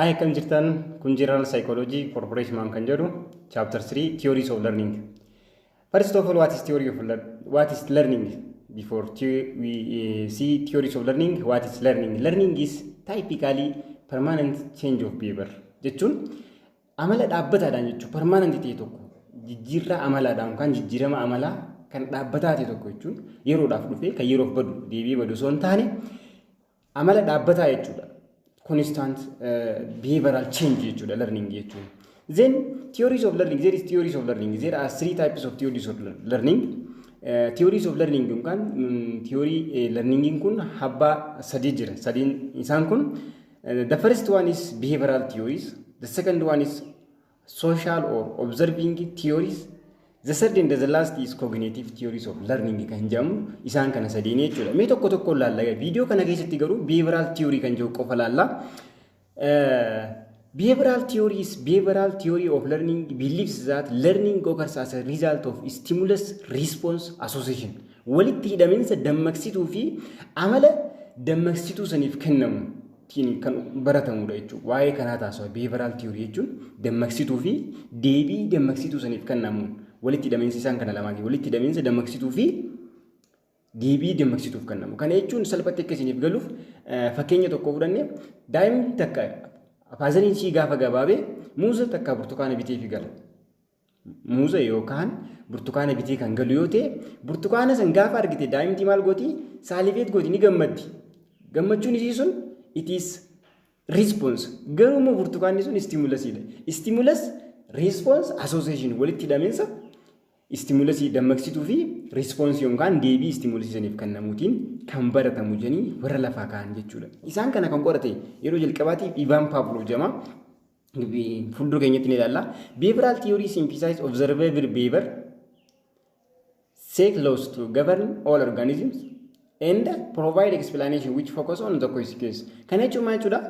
Hi, kan jirtan kun General Psychology Corporation man kan jedhu Chapter 3 Theories of Learning. First of all, what is learning? Before we see theories of learning, what is learning? Learning is typically permanent change of behavior. Jechuun amala dhaabbataadhaan jechuun permanent ta'e tokko jijjiirraa amalaadhaan kan jijjiirama amalaa kan dhaabbataa ta'e tokko jechuun yeroodhaaf dhufee kan yeroof badu deebi'ee badu osoo hin taane amala dhaabbataa jechuudha. Constant behavioral change jechuudha learning jechuun. Then theories of learning, there is theories of learning. There are three types of theories of learning. Theories of learning kan theory learning kun habba sadi jira. Sadin isaan kun the first one is behavioral theories. The second one is social or observing theories. The third and the last is cognitive theories of learning kan jedhamu isaan kana sadiin jechuudha. Mee tokko tokko laallaa video kana keessatti garuu behavioral theory kan jedhu qofa laallaa. Behavioral theory of learning believes that learning occurs as a result of stimulus response association. Walitti hidhaminsa dammaqsituu fi amala dammaqsituu saniif kennamu kan baratamudha jechuudha. Waa'ee kanaa taasisa behavioral theory jechuun dammaqsituu fi deebii dammaqsituu saniif kennamu. Walitti hidhaminsa isaan kana lamaanii walitti hidhaminsa dammaqsituu fi deebii dammaqsituuf kennamu. Kana jechuun salphatti akka isiniif galuuf fakkeenya tokko fudhannee daa'imni takka afaazaniin ishii gaafa gabaabee muuza takka burtukaana bitee fi gala. Muuza yookaan burtukaana bitee kan galu yoo ta'e burtukaana san gaafa argite daa'imti maal gooti? Saalifeet gooti ni gammaddi. Gammachuun isii sun it is response. Garuu burtukaanni sun stimulusidha. Stimulus response association walitti hidhaminsa stimulusii dammaqsituu fi response yookaan deebii stimulusii saniif kennamuutiin kan baratamu jedhanii warra lafaa ka'an jechuudha. Isaan kana kan qorate yeroo jalqabaatiif Ivan Pavlov jedhama. Fuuldura keenyatti ni ilaalla. Behavioral theories emphasize observable behavior, set laws to govern all organisms, and provide explanation which focus on the consequence. Kana jechuun maal jechuudha?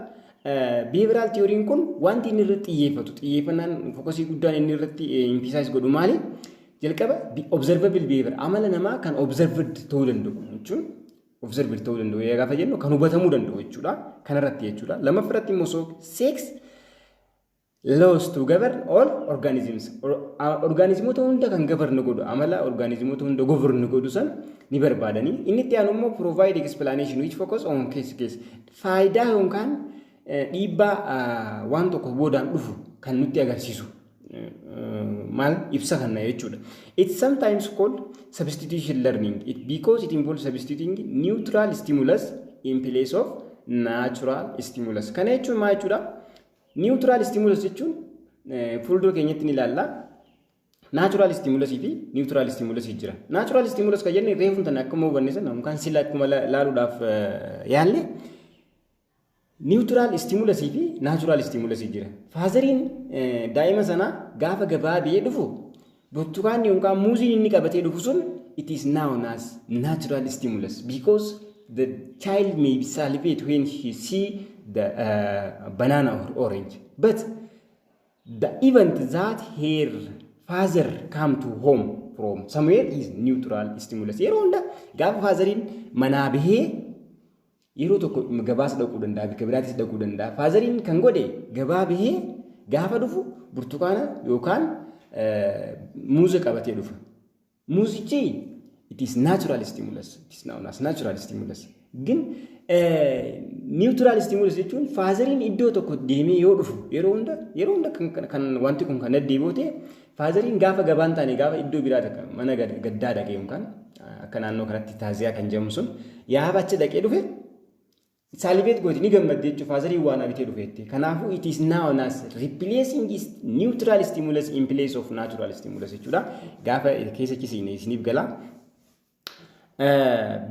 Behavioral theory kun wanti inni irratti xiyyeeffannaan fokusii guddaan inni irratti emphasize godhu maali? Jalqaba observable behavior amala namaa kan observed ta'uu danda'u jechuun observed ta'uu danda'u gaafa jennu kan hubatamuu danda'u jechuudha. Kanarratti jechuudha. Lammaffirratti immoo sex laws to govern all organisms. Organismoota hunda kan govern godhu amala organismoota hunda govern godhu san ni barbaadanii. Inni itti aanu immoo provide explanation which focus on case. Faayidaa yookaan dhiibbaa waan tokko boodaan dhufu kan nutti agarsiisu. Mal ibsa kanna jechuudha. It's sometimes called substitution learning because it involves substituting neutral stimulus in place of natural stimulus. Kana jechuun maal jechuudha? Neutral stimulus jechuun fuuldura keenyatti ni ilaalla. Natural stimulus fi neutral stimulus jira. Natural stimulus kan jennu reefuun tan akkuma hubanne sana kan sila akkuma laaluudhaaf yaalle neutral stimulus fi natural stimulus jira. Faazariin daa'ima sana gaafa gabaabee dhufu burtukaanni yookaan muuziin inni qabatee dhufu sun it is known as natural stimulus because the child may salivate when he see the banana or orange, but the event that her father come to home from somewhere is neutral stimulus. Yeroo hunda gaafa faazariin manaa bahee yeroo tokko gabaas dhaquu danda'a, bika biraatis dhaquu danda'a. Faazariin kan godhe gabaa bahee gaafa dhufu burtukaana yookaan muuza qabatee dhufa. Muuzichi it is natural stimulus. It is known as natural stimulus. Gin neutral stimulus jechuun faazariin iddoo tokko deemee yoo dhufu yeroo hunda kan wanti kun kan deddeebi'u ta'e faazariin gaafa gabaan taane gaafa iddoo biraa takka mana gaddaa dhaqee yookaan akka naannoo kanatti taaziyaa kan jedhamu sun yaaba achi dhaqee dhufe Salivate gooti ni gammadde jechuun faazariin waan abitee dhufeetti. Kanaafuu it is known as replacing neutral stimulus in place of natural stimulus jechuudha. Gaafa keessa cisiine isiniif gala.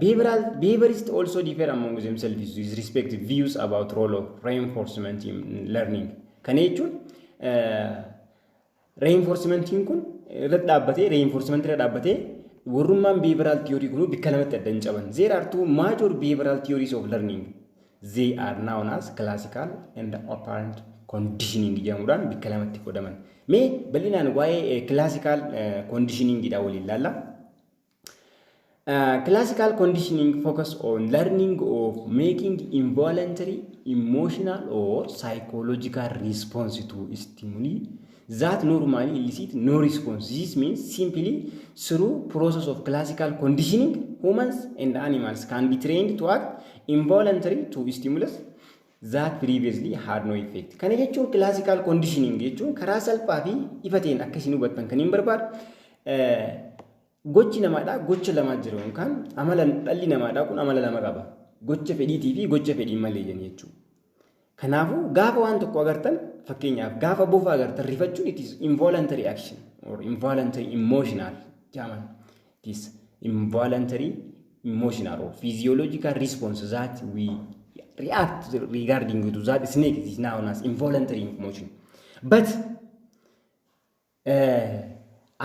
Behaviorists also differ among themselves with respect to views about role of reinforcement in learning. Kana jechuun reinforcement kun reinforcement irra dhaabbatee warrummaan behavioral theory kunu bikka lamatti adda hin caban. There are two major behavioral theories of learning. They are known as classical and operant conditioning jedhamuudhaan bikka lamatti qodaman. Mee bal'inaan waa'ee classical conditioning dha waliin laalla. Classical conditioning focus on learning of making involuntary emotional or psychological response to stimuli that normally elicit no response. This means simply through process of classical conditioning, humans and animals can be trained to act involuntary to stimulus that previously had no effect. Kana jechuun classical conditioning jechuun karaa salphaa fi ifa ta'een akka isin hubattan kan hin barbaadu gochi namaadhaa gocha lama jiru yookaan amala dhalli namaadhaa kun amala lama qaba. Gocha fedhiitii fi gocha fedhii malee jechuudha. Kanaafuu gaafa waan tokko agartan fakkeenyaaf gaafa bofa agartan rifachuun it is involuntary action or involuntary emotional jaaman. It is involuntary emotional or physiological response that we react regarding to that snake. It is known as involuntary emotion. But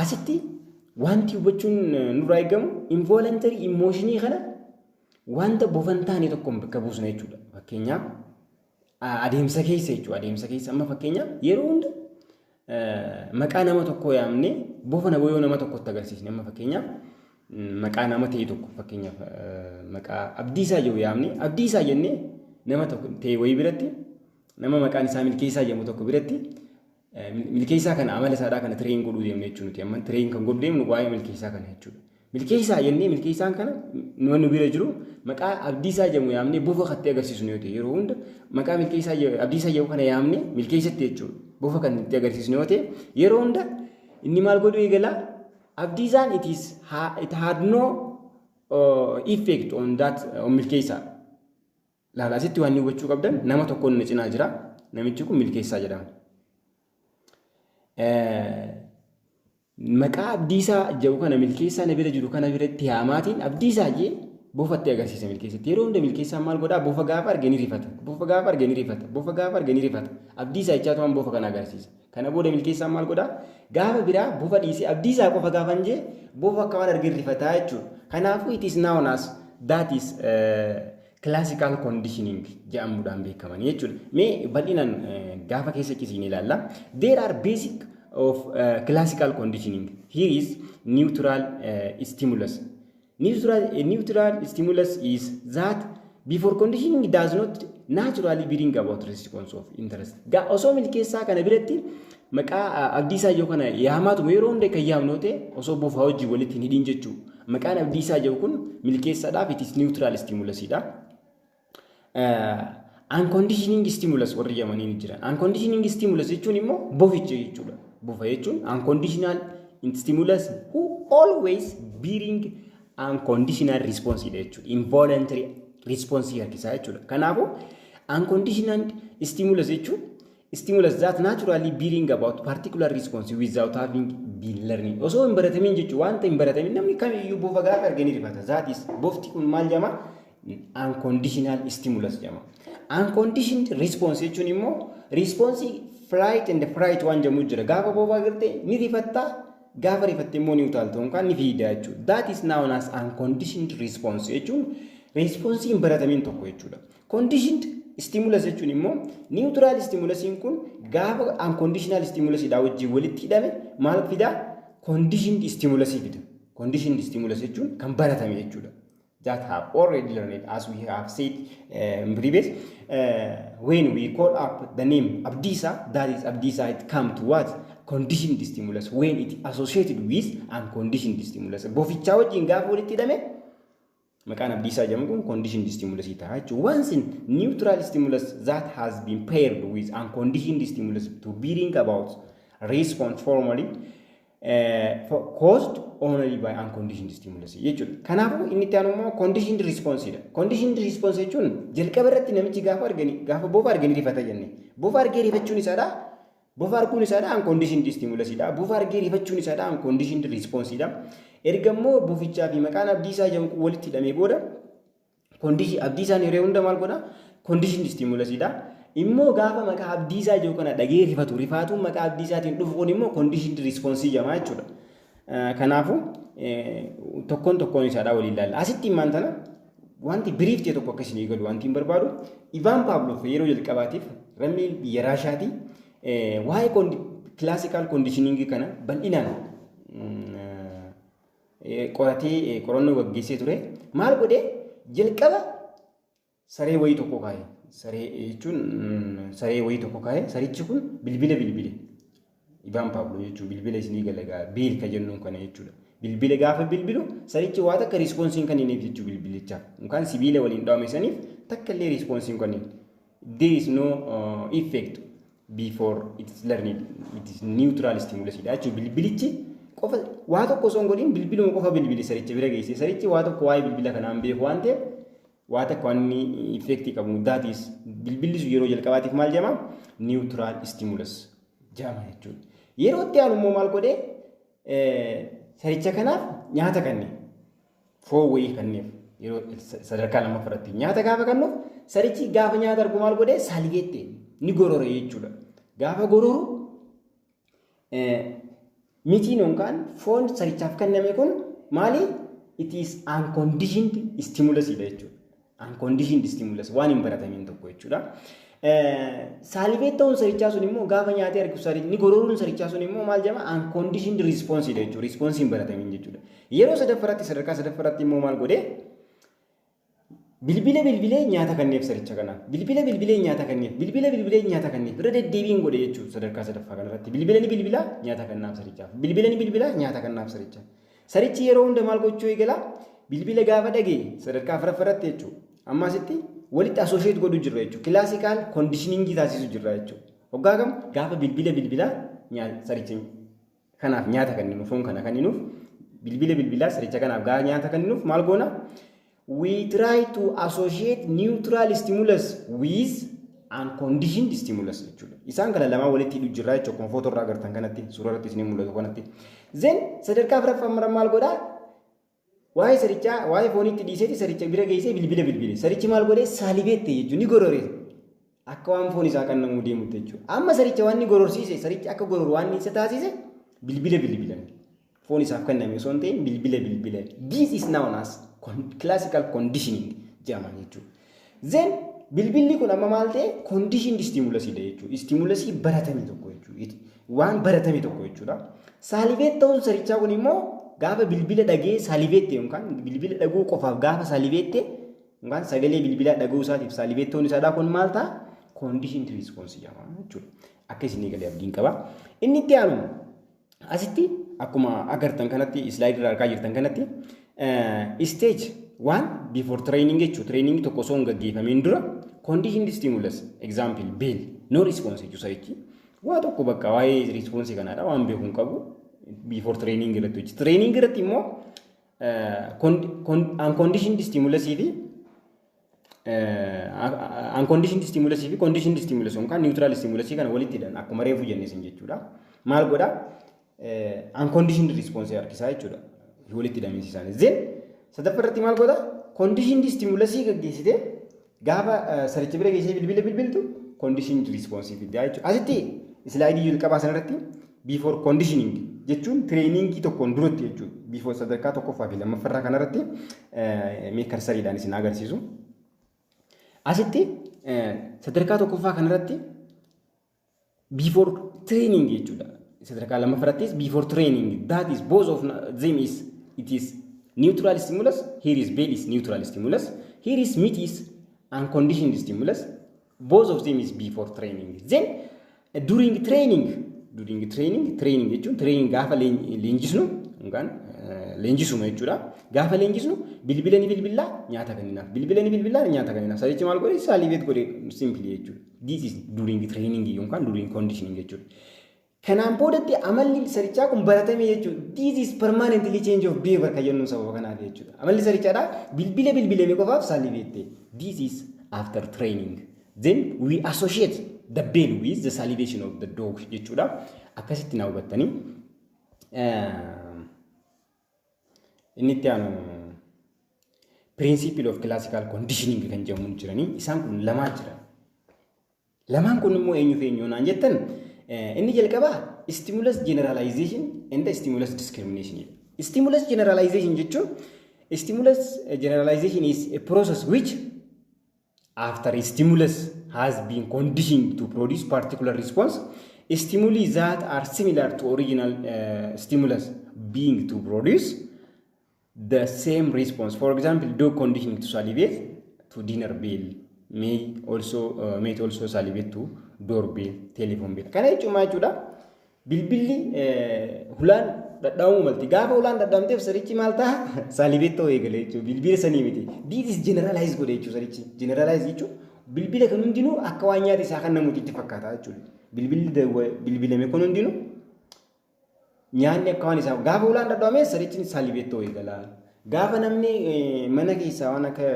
asitti wanti hubachuun nurraa eegamu involuntary emotionii kana wanta bofan taane tokkoon bakka buusna jechuudha. Fakkeenyaaf adeemsa keessa jechuudha. Adeemsa keessa amma fakkeenyaaf yeroo hunda maqaa nama tokkoo yaamne bofa nabooyoo nama tokkotti agarsiisne. Amma fakkeenyaaf maqaa nama ta'e tokko fakkeenyaaf maqaa Abdiisaa jedhu yaamne Abdiisaa jennee nama tokko ta'e wayii biratti nama maqaan isaa Milkeessaa jedhamu tokko biratti milkeessaa kana amala isaadhaa kana tireen godhuu deemne jechuudha. Nuti amma tireen kan godhu deemnu waa'ee milkeessaa kana jechuudha. Milkeessaa jennee milkeessaan kana nu bira jiru maqaa Abdiisaa jedhamu yaamne bofa kattee agarsiisnu yoo ta'e yeroo hunda maqaa milkeessaa Abdiisaa jedhamu kana yaamne milkeessatti jechuudha. Bofa kan itti agarsiisnu yoo ta'e yeroo hunda inni maal godhu eegalaa Abdiisaan it had no effect on that on milkeessaa. Laala asitti waan hubachuu qabdan nama tokkoon na cinaa jira. Namichi kun milkeessaa jedhama. Maqaa Abdiisaa jedhu kana milkeessaa na bira jiru kana biratti haamaatiin Abdiisaa jee bofatti agarsiisa milkeessatti. Yeroo hunda milkeessaan maal godhaa bofa gaafa arganii rifata. Bofa gaafa arganii rifata. Bofa gaafa arganii rifata. Abdiisaa jechaatu waan bofa kana agarsiisa. Kana booda milkeessaan maal godhaa gaafa biraa bofa dhiisee Abdiisaa qofa gaafan jee bofa akka waan arganii rifataa jechuudha. Kanaafuu it is known as that is classical conditioning jedhamuudhaan beekamanii jechuudha. Mee bal'inaan gaafa keessa cisiin ilaalla. There are basic of classical conditioning. Here is neutral stimulus. Neutral stimulus is that before conditioning does not naturally bring about response of interest. Osoo milkeessaa kana biratti maqaa Abdiisaa jedhu kana yaamaatuma yeroo hunda kan yaamnu ta'e osoo bofa hojii walitti hin hidhin jechuudha. Maqaan Abdiisaa jedhu kun milkeessaadhaaf it is neutral stimulusidha. Unconditioning stimulus warri jedhamanii ni jiran. Unconditioning stimulus jechuun immoo boficha jechuudha. Bofa jechuun unconditional stimulus who always bring unconditional response jechuudha. Involuntary response harkisaa jechuudha. Kanaafuu unconditional stimulus jechuun stimulus that naturally bring about particular response without having been learning. Osoo hin baratamin jechuudha. Wanta hin baratamin namni kamiyyuu bofa gaafa arganii rifata. That is bofti kun maal jedhama? Unconditional stimulus jedhama. Unconditioned response jechuun immoo response flight and fright waan jedhamu jira. Gaafa bofa agartee ni rifatta, gaafa rifatte immoo ni utaalta yookaan ni fiida jechuudha. That is known as unconditioned response jechuun response hin baratamin tokko jechuudha. Conditioned stimulus jechuun immoo neutral stimulusiin kun gaafa unconditional stimulusidhaa wajjin walitti hidhame maal fida? Conditioned stimulusii fida. Conditioned stimulus jechuun kan baratame jechuudha. That have already learned, as we have said previous, when we call up the name Abdiisa, that is Abdiisa, it come to what? Conditioned stimulus. When it associated with unconditioned stimulus. Bofichaa wajjin gaafa walitti hidhame maqaan Abdiisaa jedhamu kun conditioned stimulus ta'a jechuudha. Once in neutral stimulus that has been paired with unconditioned stimulus to bring about response formally caused only by unconditioned stimulus jechuudha. Kanaafuu inni itti aanu immoo conditioned response dha. Conditioned response jechuun jalqaba irratti namichi gaafa bofa arganii rifata jenne. Bofa argee rifachuun isaadha. Bofa arguun isaadha unconditioned stimulus dha. Bofa argee rifachuun isaadha unconditioned response dha. Erga immoo bofichaa fi maqaan Abdiisaa jedhamu walitti hidhamee booda Abdiisaan yeroo hunda maal godha? Conditioned stimulus dha. Immoo gaafa maqaa Abdiisaa jedhu kana dhagee rifatu rifaatuun maqaa Abdiisaatiin dhufu kun immoo conditioned response jedhama jechuudha. Kanaafuu tokkoon isaadhaa waliin ilaalla. Asitti himaan tana wanti biriif ta'e tokko akkasiin eegalu wanti hin barbaadu. Ivaan Pavlov yeroo jalqabaatiif lammii biyya Raashaatii waa'ee classical conditioning kana bal'inaan qoratee qorannoo gaggeessee ture. Maal godhee jalqaba saree wayii tokko kaa'e. Saree jechuun saree wayii tokko kaa'e. Sarichi kun bilbile. Ibaan Paablo jechuun bilbila isinii galagaa biil ka jennuun kana jechuudha. Bilbila gaafa bilbilu sarichi waa takka rispoonsiin kan inni jechuu bilbilichaaf. Yookaan sibiila waliin dhaawame saniif takka illee rispoonsiin kan inni. There is no effect before it is learned. It is neutral stimulus. Jechuun bilbilichi qofa waa tokko osoo hin godhin bilbiluma qofa bilbili saricha bira geesse. Sarichi waa tokko waa'ee bilbila kanaan beeku waan ta'eef waa takka waan inni effect qabu. That is bilbilli sun yeroo jalqabaatiif maal jedhama? Neutral stimulus jedhama jechuudha. Yeroo itti aanu immoo maal godhee saricha kanaaf nyaata kanne foon wayii kanneef yeroo sadarkaa lammaffaatti nyaata gaafa kannuuf sarichi gaafa nyaata argu maal godhee saligeette ni gorore jechuudha. Gaafa gororu mitiin yookaan foon sarichaaf kenname kun maali? It is unconditioned stimulus jechuudha. Unconditioned stimulus waan hin baratamiin tokko jechuudha. Saliveettoon sarichaa sun immoo gaafa nyaatee argu sarichi ni gororuun sarichaa sun immoo maal jedhama? Unconditioned response jechuudha. Response hin baratamiin jechuudha. Yeroo sadaffaratti sadarkaa sadaffaratti immoo maal godhee bilbilee nyaata kanneef saricha kana. Bilbilee nyaata kanneef. Bilbilee nyaata kanneef. Bira deddeebiin godhe jechuudha sadarkaa sadaffaa kanarratti. Bilbila nyaata kannaaf sarichaaf. Bilbila nyaata kannaaf sarichaaf. Sarichi yeroo hunda maal gochuu eegala? Bilbila gaafa dhagee sadarkaa afuraffaratti jechuudha. Ammasitti walitti associate godhu jirra jechuudha. Classical conditioning taasisu jirra jechuudha. Hoggaa kam gaafa bilbila saricha kanaaf nyaata kanninuuf foon kana kanninuuf bilbila saricha kanaaf gaafa nyaata kanninuuf maal goona? We try to associate neutral stimulus with unconditioned stimulus jechuudha. Isaan kana lamaan walitti hidhu jirra jechuudha. Kun footoo irraa agartan kanatti suuraa irratti isin mul'atu kanatti. Then sadarkaa afuraffaa maal godhaa? Waa'ee sarichaa waa'ee foonitti dhiiseeti saricha bira geessee bilbile. Sarichi maal godhee saliveette jechuudha. Ni gorore. Akka waan foon isaa kan namuu deemutti jechuudha. Amma saricha waan ni gororsiise sarichi akka gororu waan isa taasise bilbile. Foon isaaf kenname osoo hin ta'in bilbile. This is known as classical conditioning jedhama jechuudha. Then bilbilli kun amma maal ta'e conditioned stimulus jechuudha. Stimulusii baratame tokko jechuudha. Waan baratame tokko jechuudha. Saliveet ta'uun sarichaa kun immoo gaafa bilbila dhagee saliveette yookaan bilbila dhaguu qofaaf gaafa saliveette yookaan sagalee bilbilaa dhaguu isaatiif saliveettoon isaadhaa kun maal ta'a? Conditioned response jedhama jechuudha. Akka isin galee abdiin qaba. Inni itti aanu asitti akkuma agartan kanatti slide irraa argaa jirtan kanatti stage 1 before training jechuudha. Training tokko osoo hin gaggeeffamiin dura conditioned stimulus example bell no response jechuudha sarichi. Waa tokko bakka waa'ee response kanaadha waan beekuu hin qabu. Before training irratti hojii. Training irratti immoo unconditioned stimulus fi conditioned stimulus yookaan neutral stimulus kana walitti hidhan akkuma reefu jenne isin jechuudha. Maal godhaa? Unconditioned response harkisaa jechuudha. Walitti hidhamiinsi isaanii. Then sadaffaa irratti maal godhaa? Conditioned stimulus gaggeessitee gaafa saricha bira geessee bilbiltu conditioned response fiddaa jechuudha. Asitti slaidii jalqabaa sanarratti before conditioning jechuun training tokkoon duratti jechuudha. Before sadarkaa tokkoffaa fi lammaffaarraa kanarratti meekarsariidhaan isin agarsiisu. Asitti sadarkaa tokkoffaa kanarratti before training jechuudha. Sadarkaa lammaffaarrattis before training that is both of them it is neutral stimulus. Here is bell is neutral stimulus. Here is meat is unconditioned stimulus. Both of them is before training. Then during training jechuun training gaafa leenjisnu yookaan leenjisuma jechuudha. Gaafa leenjisnu bilbila nyaata kenninaaf. Sarichi maal godhe? Saliveet godhe simply jechuudha. This is during training yookaan during conditioning jechuudha. Kanaan boodatti amalli sarichaa kun baratame jechuudha. This is permanently change of behavior kan jennu sababa kanaaf jechuudha. Amalli sarichaadhaa bilbilame qofaaf saliveette. This is after training. Then we associate the bell with the salivation of the dog jechuudha. Akkasitti na hubattanii inni itti aanu principle of classical conditioning kan jedhamu jiranii isaan kun lamaan jiran. Lamaan kun immoo eenyuuf naan jettan inni jalqabaa stimulus generalization and stimulus discrimination. Stimulus generalization jechuun is a process which after a stimulus has been conditioned to produce particular response, stimuli that are similar to original stimulus being to produce the same response. For example, dog conditioning to salivate to dinner bell may also salivate to doorbell, telephone bell. Kana jechuun maal jechuudha? Bilbilli hulaan dhadhaa'uu malti. Gaafa hulaan dhadhaamteef sarichi maal ta'a? Salivate ta'uu eegale jechuudha. Bilbila sanii miti. This is generalize godhe jechuudha sarichi. Generalize jechuun bilbila kan hundinuu akka waan nyaata isaa kan namutiitti fakkaata jechuudha. Bilbilame kun hundinuu nyaanni akka waan isaa gaafa hulaan dhadhaame sarichi salivate ta'uu eegala. Gaafa namni mana keessaa waan akka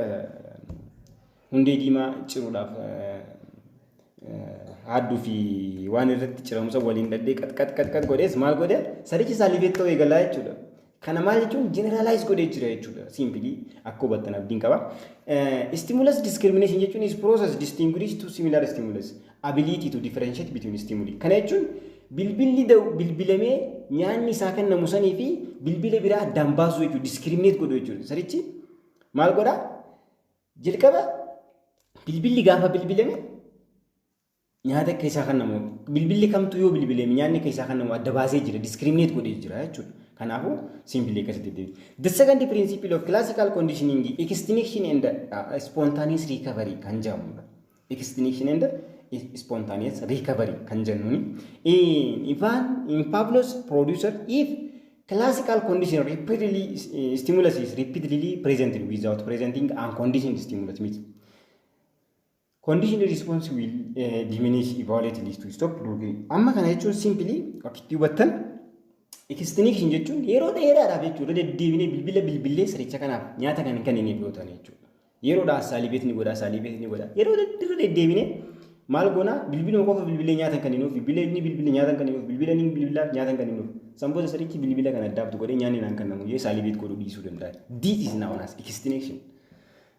hundee diimaa ciruudhaaf hadduu fi waan irratti ciramusa waliin dhadhee qat godhees maal godhe sarichi salivate ta'uu eegala jechuudha. Kana maal jechuun generalize godhee jira jechuudha. Simply akka hubattan abdiin qaba. Stimulus discrimination jechuun is process distinguished to similar stimulus ability to differentiate between stimuli. Kana jechuun bilbilamee nyaanni isaa kennamu sanii fi bilbila biraa addaan baasuu jechuudha. Discriminate godhuu jechuudha. Sarichi maal godha? Jalqaba bilbilli gaafa bilbilame nyaata keessaa kan namu bilbilli kamtu yoo bilbilame nyaanni keessaa kan namu adda baasee jira. Discriminate godhee jira jechuudha. Kanaafuu simply akkasitti deebi. The second principle of classical conditioning extinction and spontaneous recovery kan jedhamudha. Extinction and spontaneous recovery kan jennuuni. In Pavlov's producer, if classical condition stimulus is repeatedly presented without presenting unconditioned stimulus means conditioned response will diminish evaluatively to stop working. Amma kana jechuun simply akkitti hubattan extinction jechuun yeroo dheeraadhaaf jechuudha deddeebinee bilbilee saricha kanaaf nyaata kan kennineef yoo ta'an jechuudha. Yeroodhaaf salivate ni godha. Yeroo deddeebinee maal goona bilbiluma qofa bilbilee nyaata kan kenninuuf bilbilee nyaata kan kenninuuf bilbilaaf nyaata kan kenninuuf samboota sarichi bilbila kan addaabtu godhee nyaanni naan kennamu yoo salivate godhuu dhiisuu danda'a. This is known as extinction.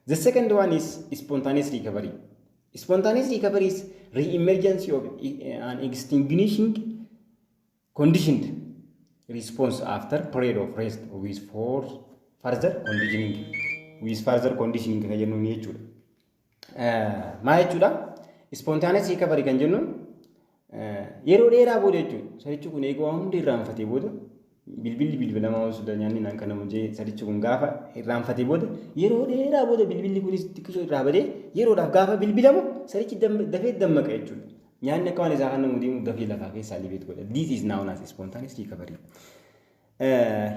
The second one is spontaneous recovery. Spontaneous recovery is re-emergence of an extinguishing conditioned response after period of rest with further conditioning kan jennu ni jechuudha. Maal jechuudha? Spontaneous recovery kan jennu yeroo dheeraa booda jechuudha. Sarichi kun eeguu hundi irraanfatee booda bilbilamaa osoo nyaanni naan kennamu jee sarichi kun gaafa irraanfatee booda yeroo dheeraa booda bilbilli kunis xiqqisoo irraa badee yeroodhaaf gaafa bilbilamu sarichi dafee dammaqa jechuudha. Nyaanni akka waan isaa kan namu deemu dafee lafaa keessaa salivate godha. This is known as spontaneous recovery.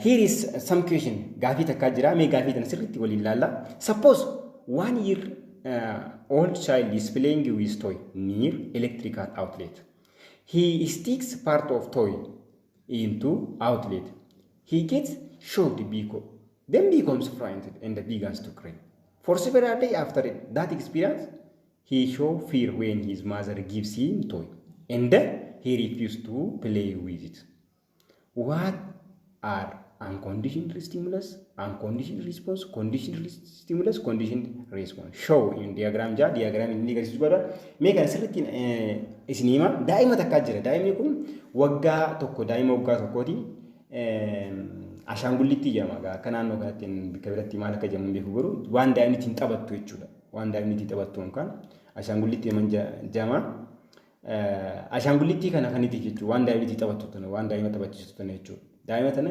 Here is some question. Gaafii takkaa jira. Mee gaafii tana sirriitti waliin ilaalla. Suppose 1 year old child is playing with toy near electrical outlet. He sticks part of toy into outlet. He gets shocked then becomes frightened and begins to cry. For several days after that experience, he shows fear when his mother gives him toy and he refuses to play with it. What are unconditioned stimulus, unconditioned response, conditioned stimulus, conditioned response? Show in diagram inni agarsiisu godha. Mee kan sirriitti isinii hima daa'ima takkaa jira. Daa'imni kun waggaa tokkooti. Ashaangullitti jedhama. Akka naannoo kanatti bakka biratti maal akka jedhamu beeku garuu waan daa'imni ittiin taphattu jechuudha. Waan daa'imni ittiin taphattu yookaan ashaangullitti jedhama. Ashaangullitti kana kan itti jechuudha. Waan daa'imni ittiin taphattu tana waan daa'ima taphachiisu tana jechuudha. Daa'ima tana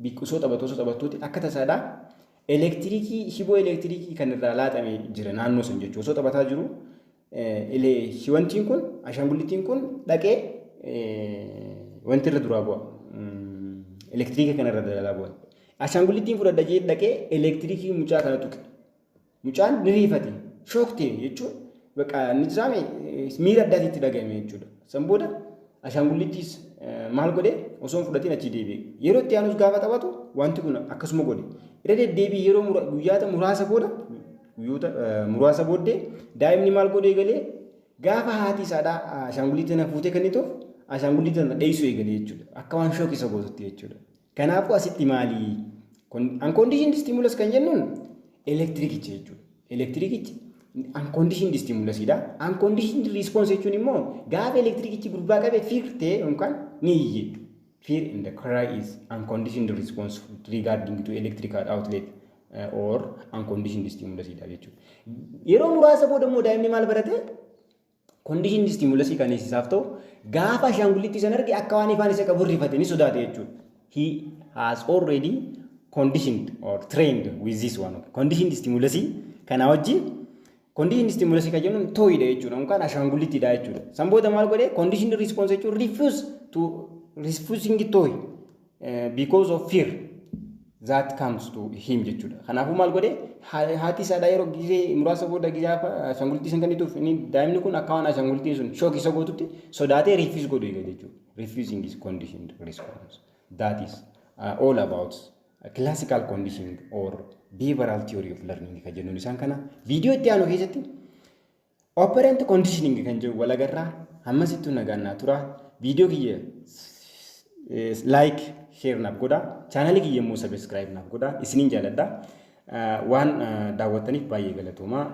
biqiltuu taphattuuti akka tasaadhaa shiboo elektirikii kan irraa laaxamee jira naannoo sun jechuudha. Osoo taphataa jiru wantiin kun ashaangulliittiin kun dhaqee wanti irra duraa bu'a. Elektirikii kana irra dalaa bu'a. Ashaangulliittiin fudhadha jee dhaqee elektirikii mucaa kana tuqe. Mucaan ni riifate. Shooktee jechuudha. Bakka inni saame miira addaatitti dhagahame jechuudha. San booda ashaangulliittis maal godhe osoo fudhatiin achi deebi'e. Yeroo itti aanus gaafa taphatu wanti kun akkasuma godhe. Irra deddeebi'ee yeroo guyyoota muraasa booddee daa'imni maal godhee galee gaafa haati isaadhaa ashaangulliitti na fuutee kennituuf ashaangulliitti na dheessuu eegalee jechuudha. Akka waan shookisa gootutti jechuudha. Kanaafuu asitti maali? Unconditioned stimulus kan jennuun elektirikicha jechuudha. Elektirikichi unconditioned stimulus dha. Unconditioned response jechuun immoo gaafa elektirikichi gurbaa qabee fiirtee yookaan ni iyye. Fear in the cry is unconditioned response regarding to electrical outlet or unconditioned stimulus dha jechuudha. Yeroo muraasa booda immoo daa'imni maal barate? Conditioned stimulus kan isaaf ta'u gaafa ashaangulliitti san arge akka waan ifaan isa qabu rifate ni sodaate jechuudha. He has already conditioned or trained with this one. Conditioned stimulus kana wajjin conditioned stimulus ka jennuun toyidha jechuudha. Yookaan ashaangulittiidha jechuudha. San booda maal godhee conditioned response jechuun refusing toy because of fear that comes to him jechuudha. Kanaafuu maal godhee haati isaadha yeroo gisee muraasa booda gizaafa ashaangulittii san kanituuf inni daa'imni kun akka waan ashaangulittiin sun shookii isa gootutti sodaatee refuse godhu jechuudha. Refusing is conditioned response. That is all about classical conditioning or behavioral theory of learning kan jennuun isaan kana viidiyoo itti aanu keessatti operant conditioning kan jedhu walagarraa hammasittuu nagaannaa tura viidiyoo kiyya like share naaf godha chaanalii kiyya immoo subscribe naaf godha isiniin jaaladha waan daawwattaniif baay'ee galatoomaa